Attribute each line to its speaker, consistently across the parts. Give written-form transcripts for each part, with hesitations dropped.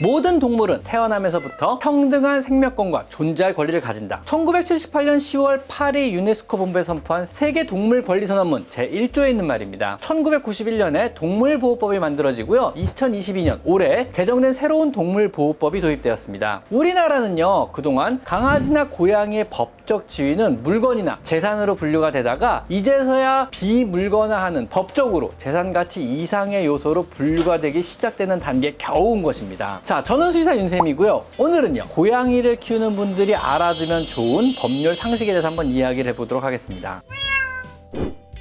Speaker 1: 모든 동물은 태어나면서부터 평등한 생명권과 존재할 권리를 가진다. 1978년 10월 8일 유네스코 본부에 선포한 세계 동물 권리 선언문 제1조에 있는 말입니다. 1991년에 동물보호법이 만들어지고요. 2022년 올해 개정된 새로운 동물보호법이 도입되었습니다. 우리나라는요, 그동안 강아지나 고양이의 법적 지위는 물건이나 재산으로 분류가 되다가 이제서야 비물건화하는 법적으로 재산 가치 이상의 요소로 분류가 되기 시작되는 단계에 겨우 온 것입니다. 자, 저는 수의사 윤쌤이고요. 오늘은요, 고양이를 키우는 분들이 알아두면 좋은 법률 상식에 대해서 한번 이야기를 해보도록 하겠습니다.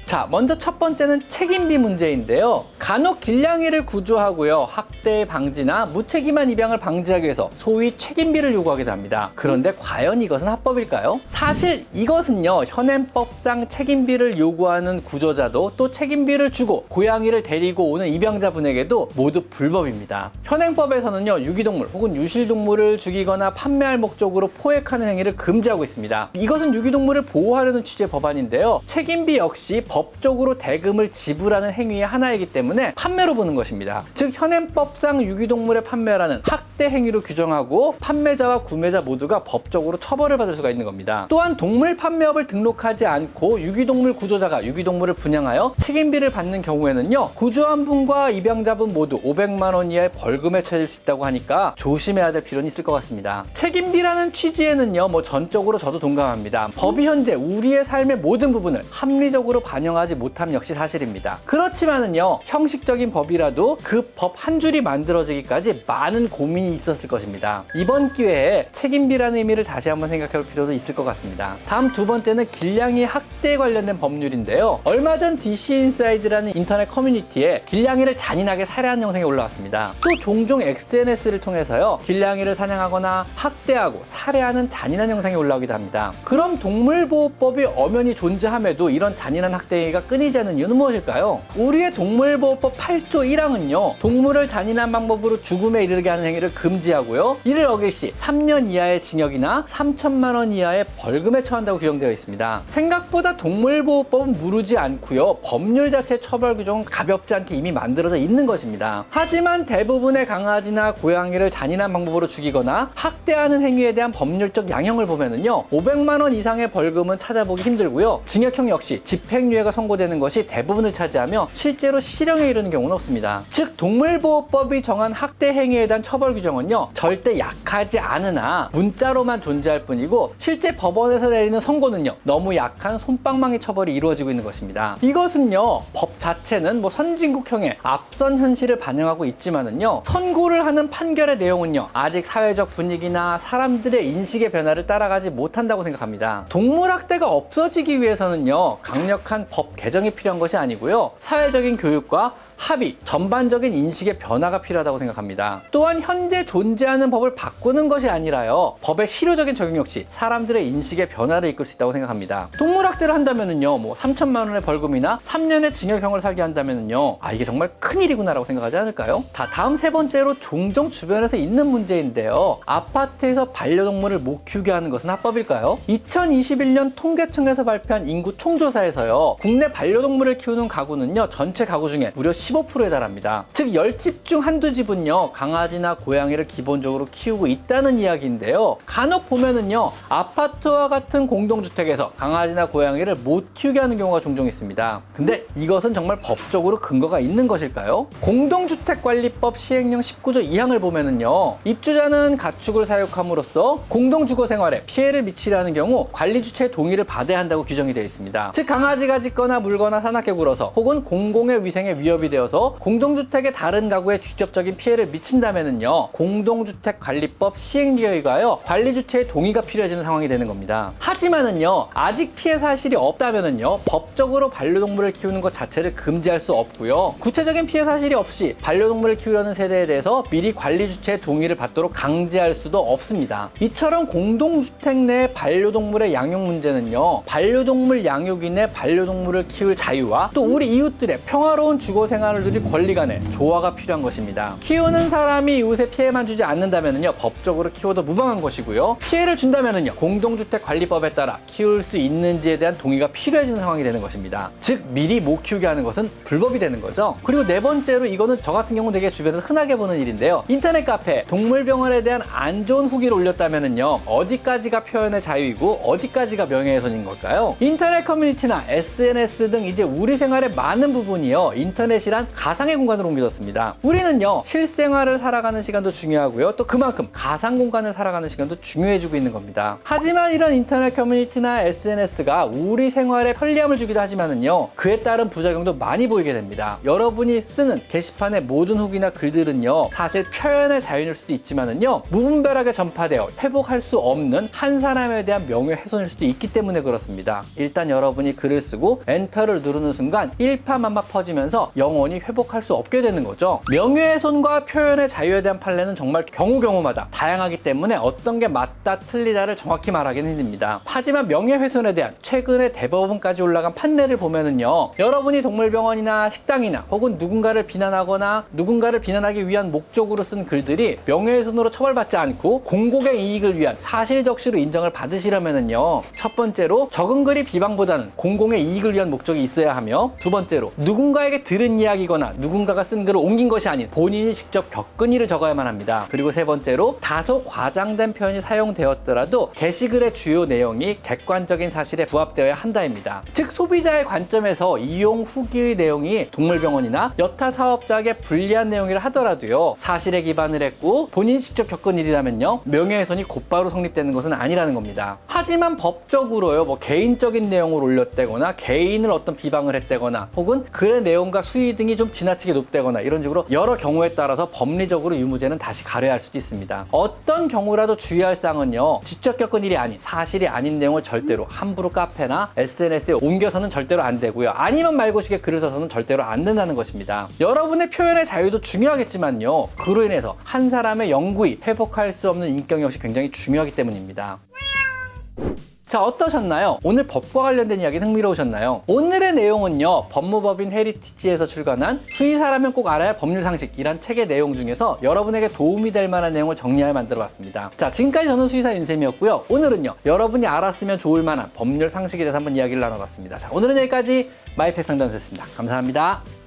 Speaker 1: 자, 먼저 첫 번째는 책임비 문제인데요. 간혹 길냥이를 구조하고요, 학대 방지나 무책임한 입양을 방지하기 위해서 소위 책임비를 요구하기도 합니다. 그런데 과연 이것은 합법일까요? 사실 이것은요, 현행법상 책임비를 요구하는 구조자도 또 책임비를 주고 고양이를 데리고 오는 입양자분에게도 모두 불법입니다. 현행법에서는요, 유기동물 혹은 유실동물을 죽이거나 판매할 목적으로 포획하는 행위를 금지하고 있습니다. 이것은 유기동물을 보호하려는 취지의 법안인데요. 책임비 역시 법적으로 대금을 지불하는 행위의 하나이기 때문에 판매로 보는 것입니다. 즉, 현행법상 유기동물의 판매라는 학대 행위로 규정하고 판매자와 구매자 모두가 법적으로 처벌을 받을 수가 있는 겁니다. 또한 동물 판매업을 등록하지 않고 유기동물 구조자가 유기동물을 분양하여 책임비를 받는 경우에는요, 구조한 분과 입양자분 모두 500만 원 이하의 벌금에 처해질 수 있다고 하니까 조심해야 될 필요는 있을 것 같습니다. 책임비라는 취지에는요, 전적으로 저도 동감합니다. 법이 현재 우리의 삶의 모든 부분을 합리적으로 반영하지 못함 역시 사실입니다. 그렇지만은요, 형식적인 법이라도 그 법 한 줄이 만들어지기까지 많은 고민이 있었을 것입니다. 이번 기회에 책임비라는 의미를 다시 한번 생각해 볼 필요도 있을 것 같습니다. 다음 두 번째는 길냥이 학대에 관련된 법률인데요. 얼마 전 DC인사이드라는 인터넷 커뮤니티에 길냥이를 잔인하게 살해한 영상이 올라왔습니다. 또 종종 SNS를 통해서요, 길냥이를 사냥하거나 학대하고 살해하는 잔인한 영상이 올라오기도 합니다. 그럼 동물보호법이 엄연히 존재함에도 이런 잔인한 학대 행위가 끊이지 않는 이유는 무엇일까요? 우리의 동물보호법 8조 1항은요, 동물을 잔인한 방법으로 죽음에 이르게 하는 행위를 금지하고요, 이를 어길 시 3년 이하의 징역이나 3천만 원 이하의 벌금에 처한다고 규정되어 있습니다. 생각보다 동물보호법은 무르지 않고요, 법률 자체 처벌 규정은 가볍지 않게 이미 만들어져 있는 것입니다. 하지만 대부분의 강아지나 고양이를 잔인한 방법으로 죽이거나 학대하는 행위에 대한 법률적 양형을 보면은요, 500만 원 이상의 벌금은 찾아보기 힘들고요, 징역형 역시 집행유예가 선고되는 것이 대부분을 차지하며 실제로 실형에 이르는 경우는 없습니다. 즉, 동물보호법이 정한 학대 행위에 대한 처벌 규정은요, 절대 약하지 않으나 문자로만 존재할 뿐이고 실제 법원에서 내리는 선고는요, 너무 약한 솜방망이 처벌이 이루어지고 있는 것입니다. 이것은요, 법 자체는 선진국형의 앞선 현실을 반영하고 있지만은요, 선고를 하는 판결의 내용은요, 아직 사회적 분위기나 사람들의 인식의 변화를 따라가지 못한다고 생각합니다. 동물학대가 없어지기 위해서는요, 강력한 법 개정이 필요한 것이 아니고요, 사회적인 교육과 합의, 전반적인 인식의 변화가 필요하다고 생각합니다. 또한 현재 존재하는 법을 바꾸는 것이 아니라요, 법의 실효적인 적용 역시 사람들의 인식의 변화를 이끌 수 있다고 생각합니다. 동물학대를 한다면은요, 3천만 원의 벌금이나 3년의 징역형을 살게 한다면은요, 이게 정말 큰일이구나라고 생각하지 않을까요? 다음 세 번째로 종종 주변에서 있는 문제인데요. 아파트에서 반려동물을 못 키우게 하는 것은 합법일까요? 2021년 통계청에서 발표한 인구 총조사에서요, 국내 반려동물을 키우는 가구는요, 전체 가구 중에 무려 15%에 달합니다. 즉, 10집 중 한두 집은요, 강아지나 고양이를 기본적으로 키우고 있다는 이야기인데요. 간혹 보면은요, 아파트와 같은 공동주택에서 강아지나 고양이를 못 키우게 하는 경우가 종종 있습니다. 근데 이것은 정말 법적으로 근거가 있는 것일까요? 공동주택관리법 시행령 19조 2항을 보면은요, 입주자는 가축을 사육함으로써 공동주거 생활에 피해를 미치려는 경우 관리주체의 동의를 받아야 한다고 규정이 되어 있습니다. 즉, 강아지가 짖거나 물거나 사납게 굴어서 혹은 공공의 위생에 위협이 되어서 공동주택의 다른 가구에 직접적인 피해를 미친다면은요, 공동주택관리법 시행령에 의하여 관리주체의 동의가 필요해지는 상황이 되는 겁니다. 하지만은요, 아직 피해 사실이 없다면은요, 법적으로 반려동물을 키우는 것 자체를 금지할 수 없고요, 구체적인 피해 사실이 없이 반려동물을 키우려는 세대에 대해서 미리 관리주체의 동의를 받도록 강제할 수도 없습니다. 이처럼 공동주택 내 반려동물의 양육 문제는요, 반려동물 양육인의 반려동물을 키울 자유와 또 우리 이웃들의 평화로운 주거 생활 권한을 누릴 권리 간의 조화가 필요한 것입니다. 키우는 사람이 이웃에 피해만 주지 않는다면요, 법적으로 키워도 무방한 것이고요. 피해를 준다면요, 공동주택관리법에 따라 키울 수 있는지에 대한 동의가 필요해지는 상황이 되는 것입니다. 즉 미리 못 키우게 하는 것은 불법이 되는 거죠. 그리고 네 번째로, 이거는 저 같은 경우는 되게 주변에서 흔하게 보는 일인데요. 인터넷 카페 동물병원에 대한 안 좋은 후기를 올렸다면요, 어디까지가 표현의 자유이고 어디까지가 명예훼손인 걸까요? 인터넷 커뮤니티나 SNS 등 이제 우리 생활의 많은 부분이요, 인터넷이란 가상의 공간으로 옮겨졌습니다. 우리는요, 실생활을 살아가는 시간도 중요하고요, 또 그만큼 가상 공간을 살아가는 시간도 중요해지고 있는 겁니다. 하지만 이런 인터넷 커뮤니티나 SNS가 우리 생활에 편리함을 주기도 하지만은요, 그에 따른 부작용도 많이 보이게 됩니다. 여러분이 쓰는 게시판의 모든 후기나 글들은요, 사실 표현의 자유일 수도 있지만은요, 무분별하게 전파되어 회복할 수 없는 한 사람에 대한 명예훼손일 수도 있기 때문에 그렇습니다. 일단 여러분이 글을 쓰고 엔터를 누르는 순간 일파만파 퍼지면서 영원히 회복할 수 없게 되는 거죠. 명예훼손과 표현의 자유에 대한 판례는 정말 경우마다 다양하기 때문에 어떤 게 맞다 틀리다를 정확히 말하기는 힘듭니다. 하지만 명예훼손에 대한 최근에 대법원까지 올라간 판례를 보면은요, 여러분이 동물병원이나 식당이나 혹은 누군가를 비난하거나 누군가를 비난하기 위한 목적으로 쓴 글들이 명예훼손으로 처벌받지 않고 공공의 이익을 위한 사실적시로 인정을 받으시려면은요, 첫 번째로 적은 글이 비방보다는 공공의 이익을 위한 목적이 있어야 하며, 두 번째로 누군가에게 들은 이야기거나 누군가가 쓴 글을 옮긴 것이 아닌 본인이 직접 겪은 일을 적어야만 합니다. 그리고 세 번째로 다소 과장된 표현이 사용되었더라도 게시글의 주요 내용이 객관적인 사실에 부합되어야 한다입니다. 즉 소비자의 관점에서 이용 후기의 내용이 동물병원이나 여타 사업자에게 불리한 내용이라 하더라도요, 사실에 기반을 했고 본인이 직접 겪은 일이라면요, 명예훼손이 곧바로 성립되는 것은 아니라는 겁니다. 하지만 법적으로요, 개인적인 내용을 올렸다거나 개인을 어떤 비방을 했다거나 혹은 글의 내용과 수위 등이 좀 지나치게 높다거나 이런 식으로 여러 경우에 따라서 법리적으로 유무죄는 다시 가려야 할 수도 있습니다. 어떤 경우라도 주의할 사항은요, 직접 겪은 일이 아닌 사실이 아닌 내용을 절대로 함부로 카페나 SNS에 옮겨서는 절대로 안 되고요, 아니면 말고식에 글을 써서는 절대로 안 된다는 것입니다. 여러분의 표현의 자유도 중요하겠지만요, 그로 인해서 한 사람의 영구히 회복할 수 없는 인격 역시 굉장히 중요하기 때문입니다. 자, 어떠셨나요? 오늘 법과 관련된 이야기는 흥미로우셨나요? 오늘의 내용은요, 법무법인 헤리티지에서 출간한 수의사라면 꼭 알아야 할 법률 상식이란 책의 내용 중에서 여러분에게 도움이 될 만한 내용을 정리하여 만들어 봤습니다. 자, 지금까지 저는 수의사 윤쌤이었고요. 오늘은요, 여러분이 알았으면 좋을 만한 법률 상식에 대해서 한번 이야기를 나눠봤습니다. 자, 오늘은 여기까지 마이펫 상담소였습니다. 감사합니다.